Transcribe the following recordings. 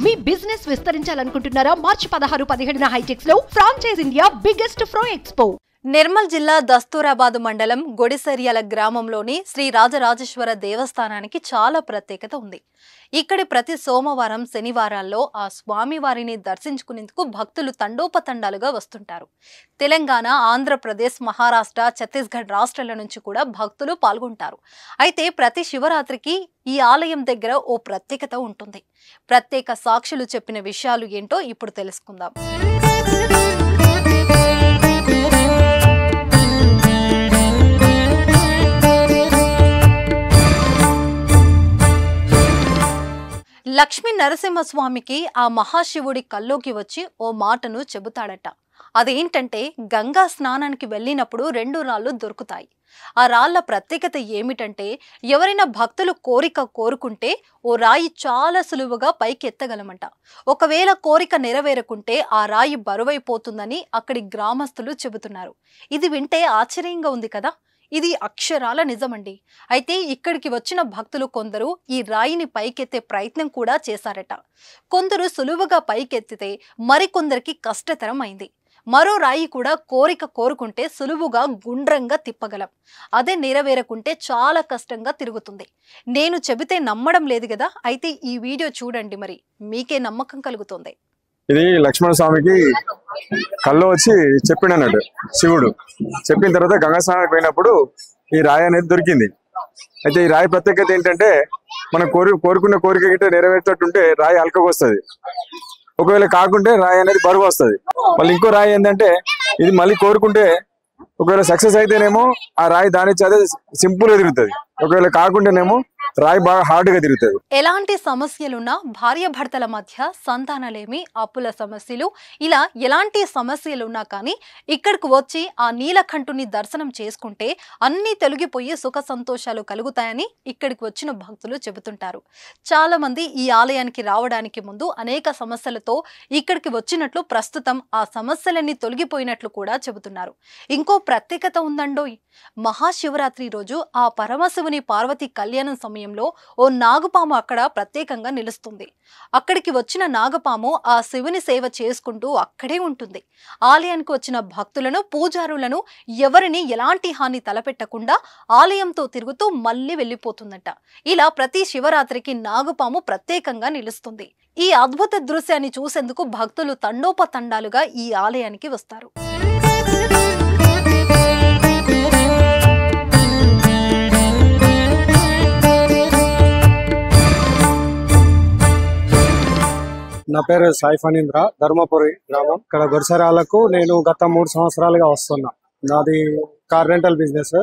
మీ business విస్తరించాలనుకుంటున్నారా? మార్చి 16-17 హైటెక్స్ లో franchise India biggest ఫ్రో expo. Nirmal జిల్లా దస్తూరాబాద్ మండలం గొడిసెర్యాల గ్రామంలోని శ్రీ రాజరాజేశ్వర దేవస్థానానికి చాలా ప్రత్యేకత ఉంది. ఇక్కడి ప్రతి సోమవారం శనివారాల్లో ఆ స్వామివారిని దర్శించుకునేందుకు భక్తులు తండోపతండాలుగా వస్తుంటారు. తెలంగాణ, ఆంధ్రప్రదేశ్, మహారాష్ట్ర, ఛత్తీస్గఢ్ రాష్ట్రాల నుంచి కూడా భక్తులు పాల్గొంటారు. అయితే ప్రతి శివరాత్రికి ఈ ఆలయం దగ్గర ఓ ప్రత్యేకత ఉంటుంది. ప్రత్యేక సాక్షులు చెప్పిన విషయాలు ఏంటో ఇప్పుడు తెలుసుకుందాం. లక్ష్మీ నరసింహస్వామికి ఆ మహాశివుడి కల్లోకి వచ్చి ఓ మాటను చెబుతాడట. అదేంటంటే, గంగా స్నానానికి వెళ్ళినప్పుడు 2 రాళ్ళు దొరుకుతాయి. ఆ రాళ్ల ప్రత్యేకత ఏమిటంటే, ఎవరైనా భక్తులు కోరిక కోరుకుంటే ఓ రాయి చాలా సులువుగా పైకి ఎత్తగలమంట. ఒకవేళ కోరిక నెరవేరకుంటే ఆ రాయి బరువైపోతుందని అక్కడి గ్రామస్తులు చెబుతున్నారు. ఇది వింటే ఆశ్చర్యంగా ఉంది కదా. ఇది అక్షరాల నిజమండి. అయితే ఇక్కడికి వచ్చిన భక్తులు కొందరు ఈ రాయిని పైకెత్తే ప్రయత్నం కూడా చేశారట. కొందరు సులువుగా పైకెత్తితే మరికొందరికి కష్టతరం అయింది. మరో రాయి కూడా కోరిక కోరుకుంటే సులువుగా గుండ్రంగా తిప్పగలం. అదే నెరవేరకుంటే చాలా కష్టంగా తిరుగుతుంది. నేను చెబితే నమ్మడం లేదు కదా. అయితే ఈ వీడియో చూడండి, మరి మీకే నమ్మకం కలుగుతుంది. ఇది లక్ష్మణ స్వామికి కళ్ళు వచ్చి చెప్పిండు అన్నట్టు. శివుడు చెప్పిన తర్వాత గంగా స్నానానికి పోయినప్పుడు ఈ రాయి అనేది దొరికింది. అయితే ఈ రాయి ప్రత్యేకత ఏంటంటే, మనం కోరుకున్న కోరిక గిట్ట నెరవేర్చేటట్టుంటే రాయి అల్కగా వస్తుంది. ఒకవేళ కాకుంటే రాయి అనేది బరువు వస్తుంది. మళ్ళీ ఇంకో రాయి ఏంటంటే, ఇది మళ్ళీ కోరుకుంటే ఒకవేళ సక్సెస్ అయితేనేమో ఆ రాయి దాని అదే సింపుల్ గా తిరుగుతుంది. ఒకవేళ కాకుంటేనేమో రాయి బాగా హార్డ్ గా తిరుగుతుంది. ఎలాంటి సమస్యలున్నా, భార్య భర్తల మధ్య సంతానలేమి, అప్పుల సమస్యలు, ఇలా ఎలాంటి సమస్యలున్నా కానీ ఇక్కడికి వచ్చి ఆ నీలకంఠుని దర్శనం చేసుకుంటే అన్ని తొలగిపోయి సుఖ సంతోషాలు కలుగుతాయని ఇక్కడికి వచ్చిన భక్తులు చెబుతుంటారు. చాలా మంది ఈ ఆలయానికి రావడానికి ముందు అనేక సమస్యలతో ఇక్కడికి వచ్చినట్లు, ప్రస్తుతం ఆ సమస్యలన్నీ తొలగిపోయినట్లు కూడా చెబుతున్నారు. ఇంకో ప్రత్యేకత ఉందండోయ్. మహాశివరాత్రి రోజు ఆ పరమశివుని పార్వతి కళ్యాణం సమయంలో ఓ నాగపాము అక్కడ ప్రత్యేకంగా నిలుస్తుంది. అక్కడికి వచ్చిన నాగపాము ఆ శివుని సేవ చేసుకుంటూ అక్కడే ఉంటుంది. ఆలయానికి వచ్చిన భక్తులను, పూజారులను ఎవరిని ఎలాంటి హాని తలపెట్టకుండా ఆలయంతో తిరుగుతూ మళ్ళీ వెళ్ళిపోతుందట. ఇలా ప్రతి శివరాత్రికి నాగపాము ప్రత్యేకంగా నిలుస్తుంది. ఈ అద్భుత దృశ్యాన్ని చూసేందుకు భక్తులు తండోపతండాలుగా ఈ ఆలయానికి వస్తారు. నా పేరు సాయి ఫణీంద్ర, ధర్మపురి గ్రామం. ఇక్కడ గొడిసెర్యాలకు నేను గత 3 సంవత్సరాలుగా వస్తున్నా. నాది కార్ రెంటల్ బిజినెస్.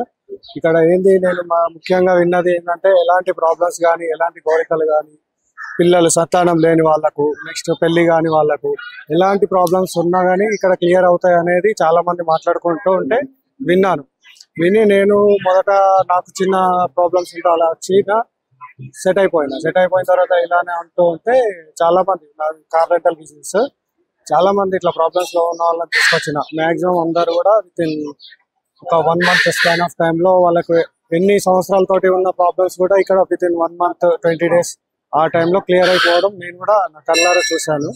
ఇక్కడ ఏంది, నేను ముఖ్యంగా విన్నది ఏంటంటే, ఎలాంటి ప్రాబ్లమ్స్ కానీ, ఎలాంటి కోరికలు కానీ, పిల్లలు సంతానం లేని వాళ్ళకు, నెక్స్ట్ పెళ్లి కాని వాళ్ళకు ఎలాంటి ప్రాబ్లమ్స్ ఉన్నా కానీ ఇక్కడ క్లియర్ అవుతాయి అనేది చాలా మంది మాట్లాడుకుంటూ ఉంటే విన్నాను. విని నేను మొదట నాకు చిన్న ప్రాబ్లమ్స్ ఉంటే అలా వచ్చిన సెట్ అయిపోయిన తర్వాత ఇలానే అంటూ ఉంటే చాలా మంది, కార్ రెంటల్ బిజినెస్, చాలా మంది ఇట్లా ప్రాబ్లమ్స్ లో ఉన్న వాళ్ళని తీసుకొచ్చిన. మాక్సిమం అందరు కూడా విత్ ఇన్ ఒక 1 month స్పాన్ ఆఫ్ టైమ్ లో వాళ్ళకు ఎన్ని సంవత్సరాలతోటి ఉన్న ప్రాబ్లమ్స్ కూడా ఇక్కడ విత్ ఇన్ 1 month 20 days ఆ టైంలో క్లియర్ అయిపోవడం నేను కూడా నా కళ్ళారా చూశాను.